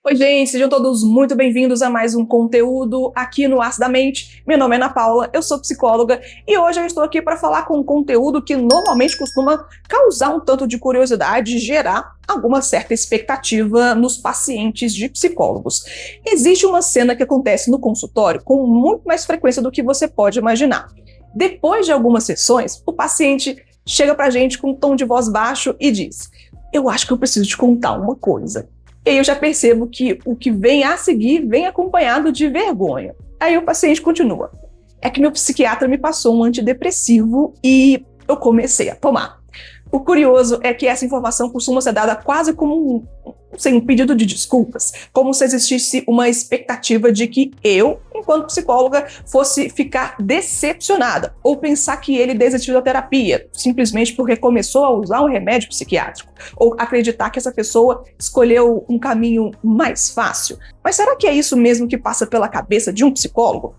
Oi, gente, sejam todos muito bem-vindos a mais um conteúdo aqui no As da Mente. Meu nome é Ana Paula, eu sou psicóloga e hoje eu estou aqui para falar com um conteúdo que normalmente costuma causar um tanto de curiosidade e gerar alguma certa expectativa nos pacientes de psicólogos. Existe uma cena que acontece no consultório com muito mais frequência do que você pode imaginar. Depois de algumas sessões, o paciente chega para a gente com um tom de voz baixo e diz: "Eu acho que eu preciso te contar uma coisa." E aí eu já percebo que o que vem a seguir vem acompanhado de vergonha. Aí o paciente continua: "É que meu psiquiatra me passou um antidepressivo e eu comecei a tomar." O curioso é que essa informação costuma ser dada quase como um pedido de desculpas, como se existisse uma expectativa de que eu, enquanto psicóloga, fosse ficar decepcionada ou pensar que ele desistiu da terapia simplesmente porque começou a usar um remédio psiquiátrico, ou acreditar que essa pessoa escolheu um caminho mais fácil. Mas será que é isso mesmo que passa pela cabeça de um psicólogo?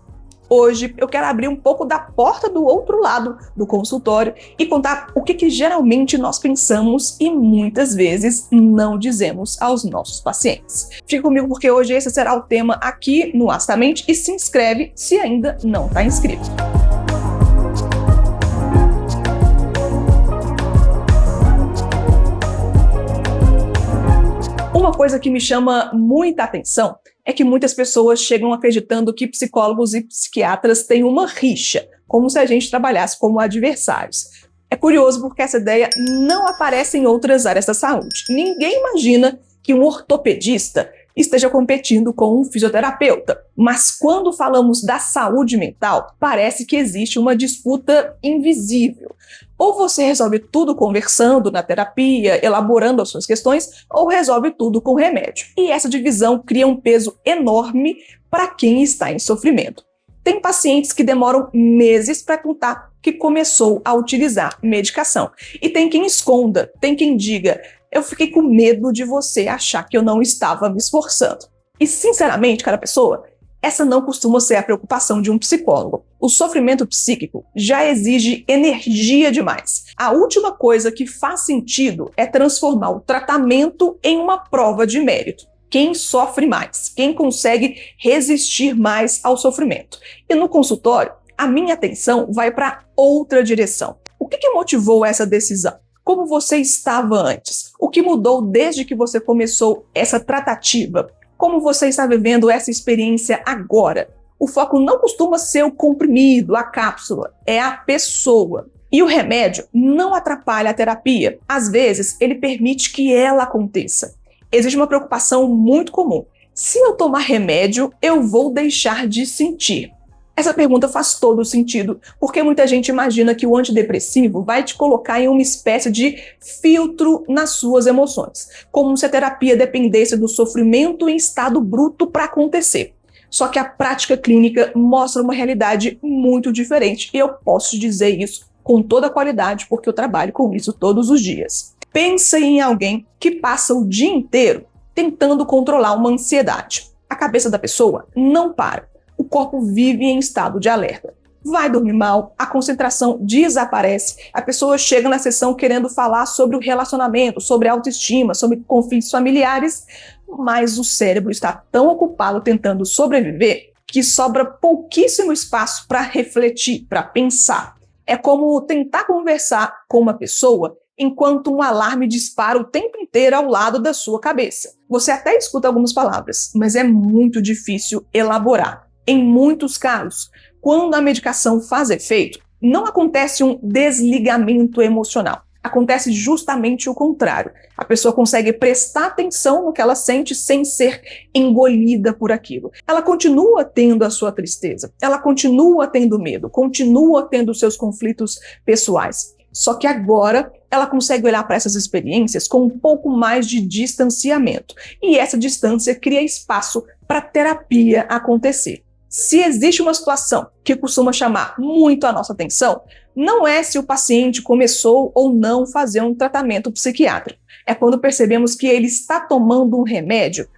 Hoje eu quero abrir um pouco da porta do outro lado do consultório e contar o que geralmente nós pensamos e muitas vezes não dizemos aos nossos pacientes. Fica comigo porque hoje esse será o tema aqui no As da Mente e se inscreve se ainda não está inscrito. Uma coisa que me chama muita atenção é que muitas pessoas chegam acreditando que psicólogos e psiquiatras têm uma rixa, como se a gente trabalhasse como adversários. É curioso porque essa ideia não aparece em outras áreas da saúde. Ninguém imagina que um ortopedista esteja competindo com um fisioterapeuta. Mas quando falamos da saúde mental, parece que existe uma disputa invisível. Ou você resolve tudo conversando na terapia, elaborando as suas questões, ou resolve tudo com remédio. E essa divisão cria um peso enorme para quem está em sofrimento. Tem pacientes que demoram meses para contar que começou a utilizar medicação. E tem quem esconda, tem quem diga: "Eu fiquei com medo de você achar que eu não estava me esforçando." E sinceramente, cara pessoa, essa não costuma ser a preocupação de um psicólogo. O sofrimento psíquico já exige energia demais. A última coisa que faz sentido é transformar o tratamento em uma prova de mérito. Quem sofre mais, quem consegue resistir mais ao sofrimento. E no consultório, a minha atenção vai para outra direção. O que motivou essa decisão? Como você estava antes? O que mudou desde que você começou essa tratativa? Como você está vivendo essa experiência agora? O foco não costuma ser o comprimido, a cápsula, é a pessoa. E o remédio não atrapalha a terapia. Às vezes, ele permite que ela aconteça. Existe uma preocupação muito comum: se eu tomar remédio, eu vou deixar de sentir? Essa pergunta faz todo sentido, porque muita gente imagina que o antidepressivo vai te colocar em uma espécie de filtro nas suas emoções, como se a terapia dependesse do sofrimento em estado bruto para acontecer. Só que a prática clínica mostra uma realidade muito diferente, e eu posso dizer isso com toda a qualidade, porque eu trabalho com isso todos os dias. Pensa em alguém que passa o dia inteiro tentando controlar uma ansiedade. A cabeça da pessoa não para. O corpo vive em estado de alerta. Vai dormir mal, a concentração desaparece, a pessoa chega na sessão querendo falar sobre o relacionamento, sobre autoestima, sobre conflitos familiares, mas o cérebro está tão ocupado tentando sobreviver que sobra pouquíssimo espaço para refletir, para pensar. É como tentar conversar com uma pessoa enquanto um alarme dispara o tempo inteiro ao lado da sua cabeça. Você até escuta algumas palavras, mas é muito difícil elaborar. Em muitos casos, quando a medicação faz efeito, não acontece um desligamento emocional. Acontece justamente o contrário. A pessoa consegue prestar atenção no que ela sente sem ser engolida por aquilo. Ela continua tendo a sua tristeza, ela continua tendo medo, continua tendo seus conflitos pessoais. Só que agora ela consegue olhar para essas experiências com um pouco mais de distanciamento. E essa distância cria espaço para a terapia acontecer. Se existe uma situação que costuma chamar muito a nossa atenção, não é se o paciente começou ou não fazer um tratamento psiquiátrico. É quando percebemos que ele está tomando um remédio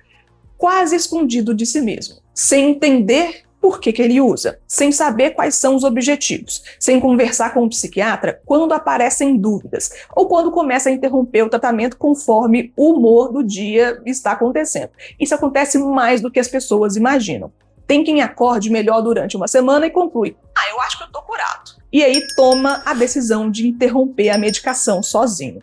quase escondido de si mesmo, sem entender por que ele usa, sem saber quais são os objetivos, sem conversar com o psiquiatra quando aparecem dúvidas, ou quando começa a interromper o tratamento conforme o humor do dia está acontecendo. Isso acontece mais do que as pessoas imaginam. Tem quem acorde melhor durante uma semana e conclui: eu acho que eu tô curado. E aí toma a decisão de interromper a medicação sozinho.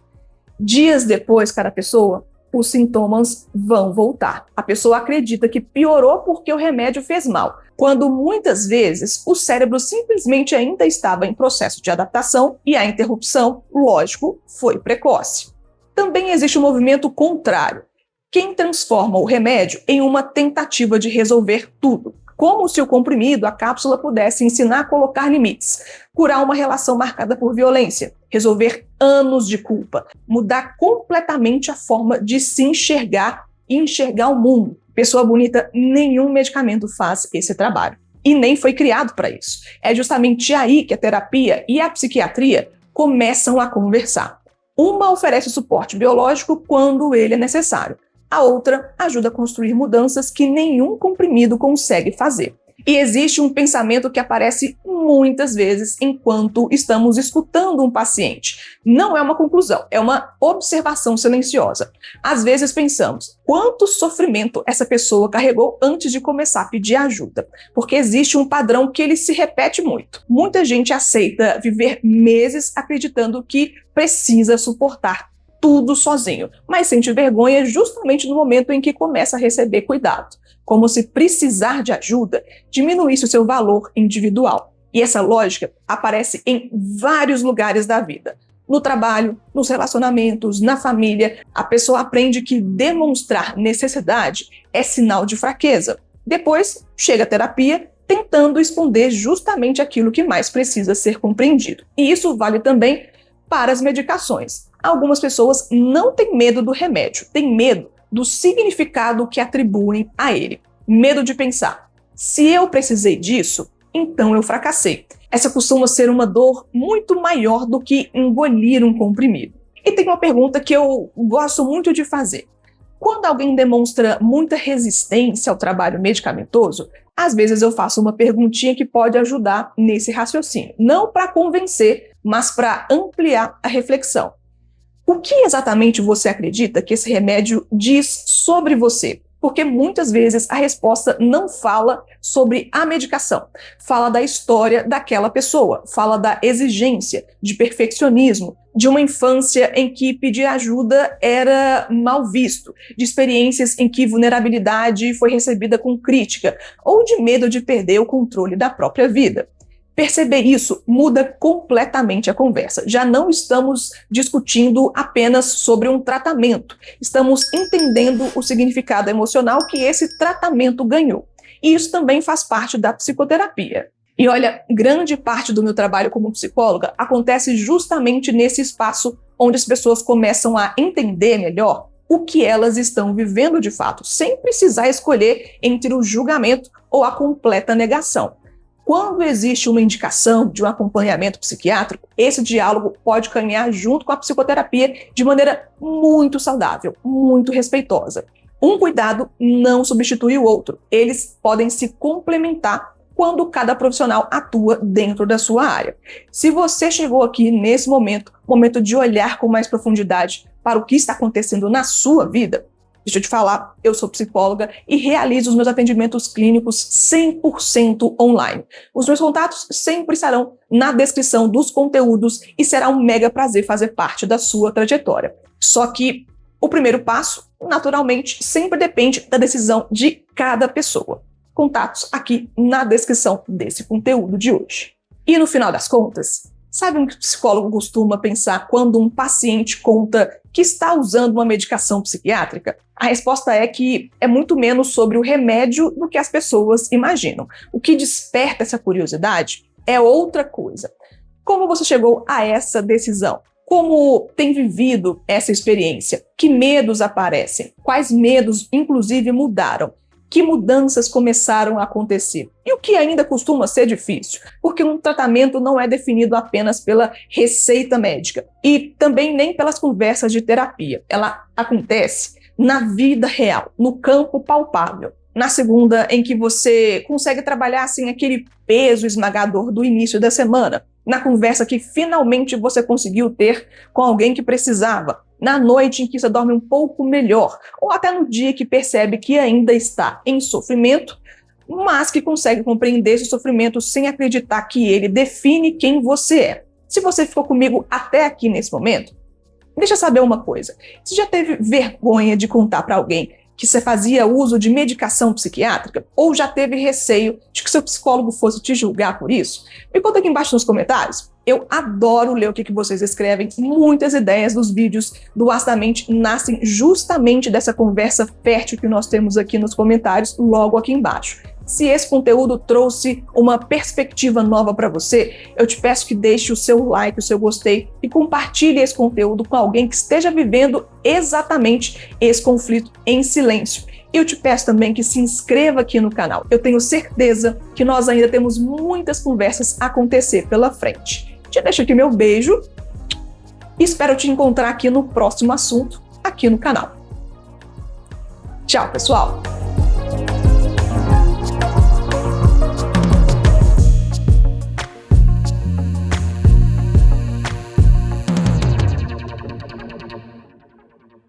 Dias depois, cada pessoa, os sintomas vão voltar. A pessoa acredita que piorou porque o remédio fez mal, quando muitas vezes o cérebro simplesmente ainda estava em processo de adaptação e a interrupção, lógico, foi precoce. Também existe um movimento contrário. Quem transforma o remédio em uma tentativa de resolver tudo, como se o comprimido, a cápsula, pudesse ensinar a colocar limites, curar uma relação marcada por violência, resolver anos de culpa, mudar completamente a forma de se enxergar e enxergar o mundo. Pessoa bonita, nenhum medicamento faz esse trabalho. E nem foi criado para isso. É justamente aí que a terapia e a psiquiatria começam a conversar. Uma oferece suporte biológico quando ele é necessário. A outra ajuda a construir mudanças que nenhum comprimido consegue fazer. E existe um pensamento que aparece muitas vezes enquanto estamos escutando um paciente. Não é uma conclusão, é uma observação silenciosa. Às vezes pensamos, quanto sofrimento essa pessoa carregou antes de começar a pedir ajuda? Porque existe um padrão que ele se repete muito. Muita gente aceita viver meses acreditando que precisa suportar tudo sozinho, mas sente vergonha justamente no momento em que começa a receber cuidado, como se precisar de ajuda diminuísse o seu valor individual. E essa lógica aparece em vários lugares da vida. No trabalho, nos relacionamentos, na família, a pessoa aprende que demonstrar necessidade é sinal de fraqueza. Depois, chega a terapia tentando esconder justamente aquilo que mais precisa ser compreendido. E isso vale também para as medicações. Algumas pessoas não têm medo do remédio, têm medo do significado que atribuem a ele. Medo de pensar, se eu precisei disso, então eu fracassei. Essa costuma ser uma dor muito maior do que engolir um comprimido. E tem uma pergunta que eu gosto muito de fazer. Quando alguém demonstra muita resistência ao trabalho medicamentoso, às vezes eu faço uma perguntinha que pode ajudar nesse raciocínio. Não para convencer, mas para ampliar a reflexão. O que exatamente você acredita que esse remédio diz sobre você? Porque muitas vezes a resposta não fala sobre a medicação, fala da história daquela pessoa, fala da exigência, de perfeccionismo, de uma infância em que pedir ajuda era mal visto, de experiências em que vulnerabilidade foi recebida com crítica, ou de medo de perder o controle da própria vida. Perceber isso muda completamente a conversa. Já não estamos discutindo apenas sobre um tratamento. Estamos entendendo o significado emocional que esse tratamento ganhou. E isso também faz parte da psicoterapia. E olha, grande parte do meu trabalho como psicóloga acontece justamente nesse espaço onde as pessoas começam a entender melhor o que elas estão vivendo de fato, sem precisar escolher entre o julgamento ou a completa negação. Quando existe uma indicação de um acompanhamento psiquiátrico, esse diálogo pode caminhar junto com a psicoterapia de maneira muito saudável, muito respeitosa. Um cuidado não substitui o outro. Eles podem se complementar quando cada profissional atua dentro da sua área. Se você chegou aqui nesse momento de olhar com mais profundidade para o que está acontecendo na sua vida, deixa eu te falar, eu sou psicóloga e realizo os meus atendimentos clínicos 100% online. Os meus contatos sempre estarão na descrição dos conteúdos e será um mega prazer fazer parte da sua trajetória. Só que o primeiro passo, naturalmente, sempre depende da decisão de cada pessoa. Contatos aqui na descrição desse conteúdo de hoje. E no final das contas, sabe o que o psicólogo costuma pensar quando um paciente conta que está usando uma medicação psiquiátrica? A resposta é que é muito menos sobre o remédio do que as pessoas imaginam. O que desperta essa curiosidade é outra coisa. Como você chegou a essa decisão? Como tem vivido essa experiência? Que medos aparecem? Quais medos, inclusive, mudaram? Que mudanças começaram a acontecer? E o que ainda costuma ser difícil? Porque um tratamento não é definido apenas pela receita médica e também nem pelas conversas de terapia. Ela acontece na vida real, no campo palpável. Na segunda, em que você consegue trabalhar assim aquele peso esmagador do início da semana. Na conversa que finalmente você conseguiu ter com alguém que precisava. Na noite em que você dorme um pouco melhor. Ou até no dia que percebe que ainda está em sofrimento, mas que consegue compreender esse sofrimento sem acreditar que ele define quem você é. Se você ficou comigo até aqui nesse momento, deixa eu saber uma coisa. Você já teve vergonha de contar para alguém que você fazia uso de medicação psiquiátrica? Ou já teve receio de que seu psicólogo fosse te julgar por isso? Me conta aqui embaixo nos comentários. Eu adoro ler o que vocês escrevem. Muitas ideias dos vídeos do Astamente nascem justamente dessa conversa fértil que nós temos aqui nos comentários, logo aqui embaixo. Se esse conteúdo trouxe uma perspectiva nova para você, eu te peço que deixe o seu like, o seu gostei e compartilhe esse conteúdo com alguém que esteja vivendo exatamente esse conflito em silêncio. Eu te peço também que se inscreva aqui no canal. Eu tenho certeza que nós ainda temos muitas conversas a acontecer pela frente. Te deixo aqui meu beijo e espero te encontrar aqui no próximo assunto, aqui no canal. Tchau, pessoal!